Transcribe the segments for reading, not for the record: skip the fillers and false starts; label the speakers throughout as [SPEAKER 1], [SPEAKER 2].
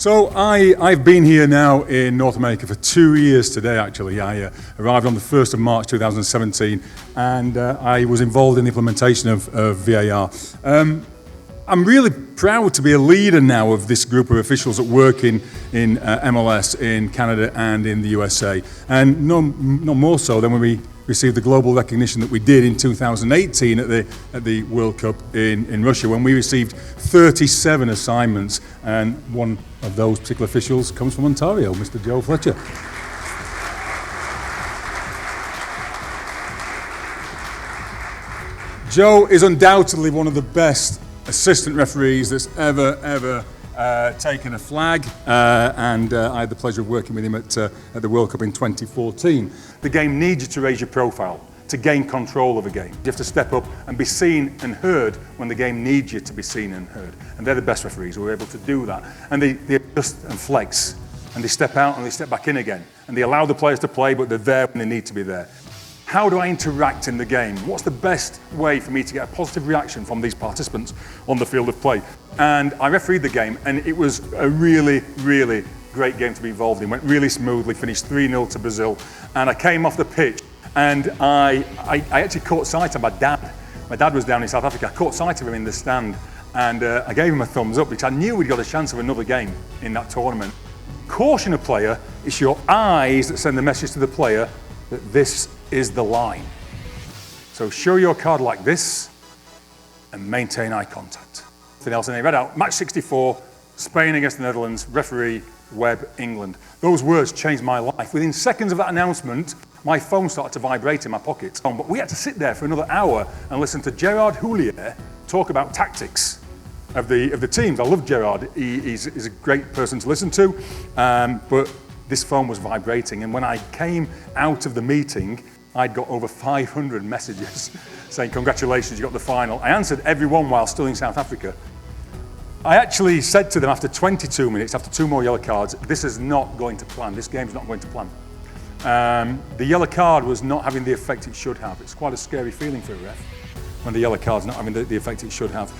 [SPEAKER 1] So I've been here now in North America for 2 years today, actually. I arrived on the 1st of March 2017, and I was involved in the implementation of VAR. I'm really proud to be a leader now of this group of officials that work in MLS, in Canada and in the USA. And no more so than when we received the global recognition that we did in 2018 at the World Cup in Russia, when we received 37 assignments, and one of those particular officials comes from Ontario, Mr. Joe Fletcher. Joe is undoubtedly one of the best assistant referees that's ever taken a flag, and I had the pleasure of working with him at the World Cup in 2014. The game needs you to raise your profile, to gain control of a game. You have to step up and be seen and heard when the game needs you to be seen and heard. And they're the best referees who are able to do that. And they adjust and flex, and they step out and they step back in again. And they allow the players to play, but they're there when they need to be there. How do I interact in the game? What's the best way for me to get a positive reaction from these participants on the field of play? And I refereed the game, and it was a really, really great game to be involved in. Went really smoothly, finished 3-0 to Brazil. And I came off the pitch, and I actually caught sight of my dad. My dad was down in South Africa. I caught sight of him in the stand, and I gave him a thumbs up, because I knew we'd got a chance of another game in that tournament. Caution a player, it's your eyes that send the message to the player that this is the line. So show your card like this and maintain eye contact. Nothing else, and they read out match 64, Spain against the Netherlands, referee Webb, England. Those words changed my life. Within seconds of that announcement, my phone started to vibrate in my pocket. But we had to sit there for another hour and listen to Gerard Houllier talk about tactics of the teams. I love Gerard. He's a great person to listen to, but this phone was vibrating, and when I came out of the meeting, I'd got over 500 messages saying, congratulations, you got the final. I answered every one while still in South Africa. I actually said to them after 22 minutes, after 2 more yellow cards, this is not going to plan, this game's not going to plan. The yellow card was not having the effect it should have. It's quite a scary feeling for a ref when the yellow card's not having the effect it should have.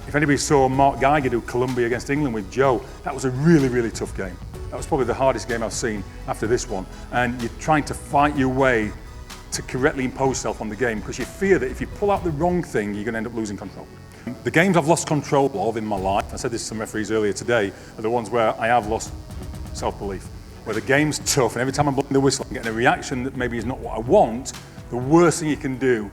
[SPEAKER 1] If anybody saw Mark Geiger do Colombia against England with Joe, that was a really, really tough game. That was probably the hardest game I've seen after this one. And you're trying to fight your way to correctly impose yourself on the game, because you fear that if you pull out the wrong thing, you're going to end up losing control. The games I've lost control of in my life, I said this to some referees earlier today, are the ones where I have lost self-belief. Where the game's tough, and every time I'm blowing the whistle, I'm getting a reaction that maybe is not what I want. The worst thing you can do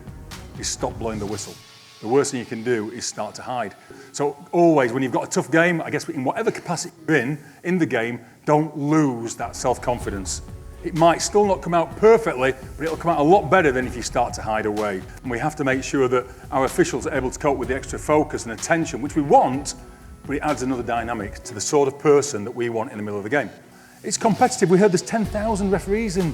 [SPEAKER 1] is stop blowing the whistle. The worst thing you can do is start to hide. So always, when you've got a tough game, I guess in whatever capacity you're in the game, don't lose that self-confidence. It might still not come out perfectly, but it'll come out a lot better than if you start to hide away. And we have to make sure that our officials are able to cope with the extra focus and attention, which we want, but it adds another dynamic to the sort of person that we want in the middle of the game. It's competitive. We heard there's 10,000 referees in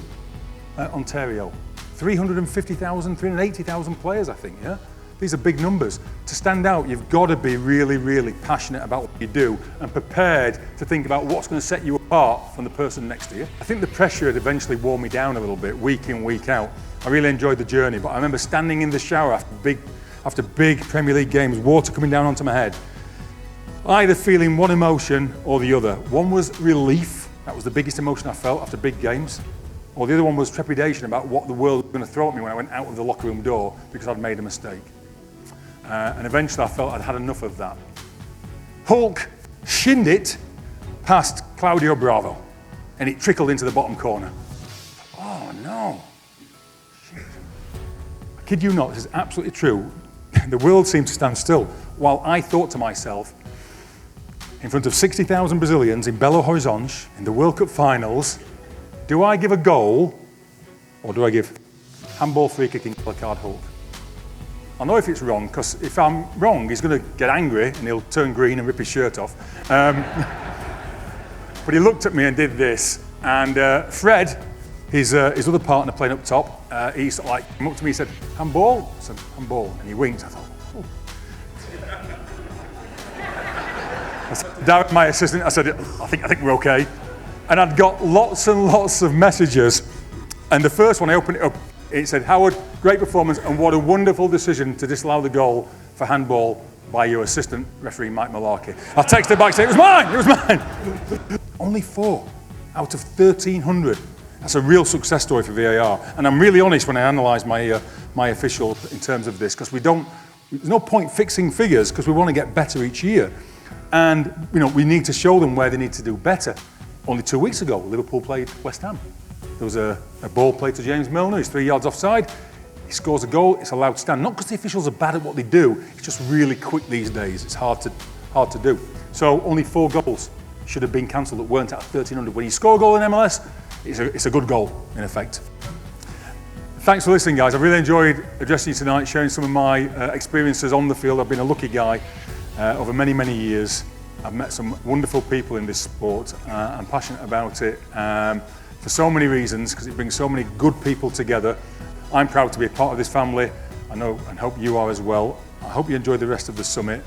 [SPEAKER 1] Ontario, 350,000, 380,000 players, I think, yeah? These are big numbers. To stand out, you've got to be really, really passionate about what you do and prepared to think about what's going to set you apart from the person next to you. I think the pressure had eventually wore me down a little bit, week in, week out. I really enjoyed the journey, but I remember standing in the shower after big Premier League games, water coming down onto my head, either feeling one emotion or the other. One was relief. That was the biggest emotion I felt after big games. Or the other one was trepidation about what the world was going to throw at me when I went out of the locker room door because I'd made a mistake. And eventually I felt I'd had enough of that. Hulk shinned it past Claudio Bravo, and it trickled into the bottom corner. Oh no. Shit. I kid you not, this is absolutely true. The world seemed to stand still while I thought to myself, in front of 60,000 Brazilians in Belo Horizonte in the World Cup finals, do I give a goal or do I give handball, free kicking, yellow card, Hulk? I'll know if it's wrong, because if I'm wrong, he's going to get angry and he'll turn green and rip his shirt off. But he looked at me and did this. And Fred, his other partner playing up top, he sort of like came up to me and said, handball? I said, handball. And he winked. I thought, oh. I said, Darren, my assistant, I said, I think we're okay. And I'd got lots and lots of messages. And the first one, I opened it up. It said, Howard, great performance, and what a wonderful decision to disallow the goal for handball by your assistant referee, Mike Malarkey. I texted back saying, it was mine, it was mine. Only 4 out of 1,300. That's a real success story for VAR. And I'm really honest when I analyse my officials in terms of this, because there's no point fixing figures because we want to get better each year. And we need to show them where they need to do better. Only 2 weeks ago, Liverpool played West Ham. There was a ball played to James Milner, he's 3 yards offside. He scores a goal, it's allowed to stand. Not because the officials are bad at what they do, it's just really quick these days. It's hard to do. So only 4 goals should have been cancelled that weren't at 1,300. When you score a goal in MLS, it's a good goal, in effect. Thanks for listening, guys. I really enjoyed addressing you tonight, sharing some of my experiences on the field. I've been a lucky guy over many, many years. I've met some wonderful people in this sport. I'm passionate about it for so many reasons, because it brings so many good people together. I'm proud to be a part of this family. I know and hope you are as well. I hope you enjoyed the rest of the summit.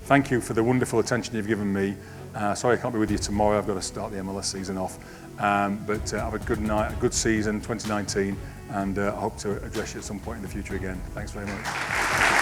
[SPEAKER 1] Thank you for the wonderful attention you've given me. Sorry I can't be with you tomorrow. I've got to start the MLS season off. But have a good night, a good season, 2019, and I hope to address you at some point in the future again. Thanks very much.